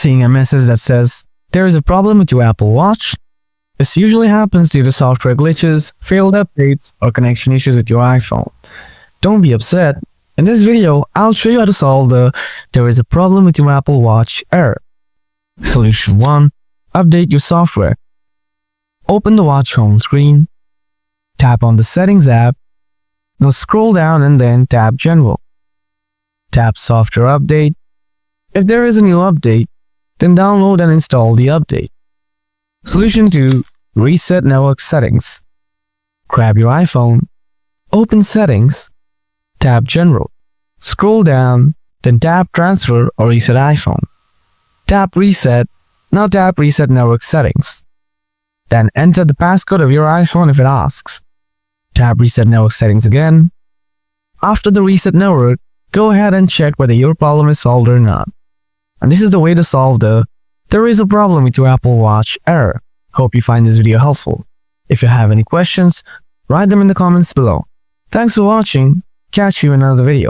Seeing a message that says, "There is a problem with your Apple Watch." This usually happens due to software glitches, failed updates, or connection issues with your iPhone. Don't be upset. In this video, I'll show you how to solve the "there is a problem with your Apple Watch" error. Solution 1. Update your software. Open the watch home screen. Tap on the Settings app. Now scroll down and then tap General. Tap Software Update. If there is a new update, then download and install the update. Solution 2. Reset network settings. Grab your iPhone. Open Settings. Tap General. Scroll down, then tap Transfer or Reset iPhone. Tap Reset. Now tap Reset network settings. Then enter the passcode of your iPhone if it asks. Tap Reset network settings again. After the reset network, go ahead and check whether your problem is solved or not. And this is the way to solve the "there is a problem with your Apple Watch" error. Hope you find this video helpful. If you have any questions, write them in the comments below. Thanks for watching. Catch you in another video.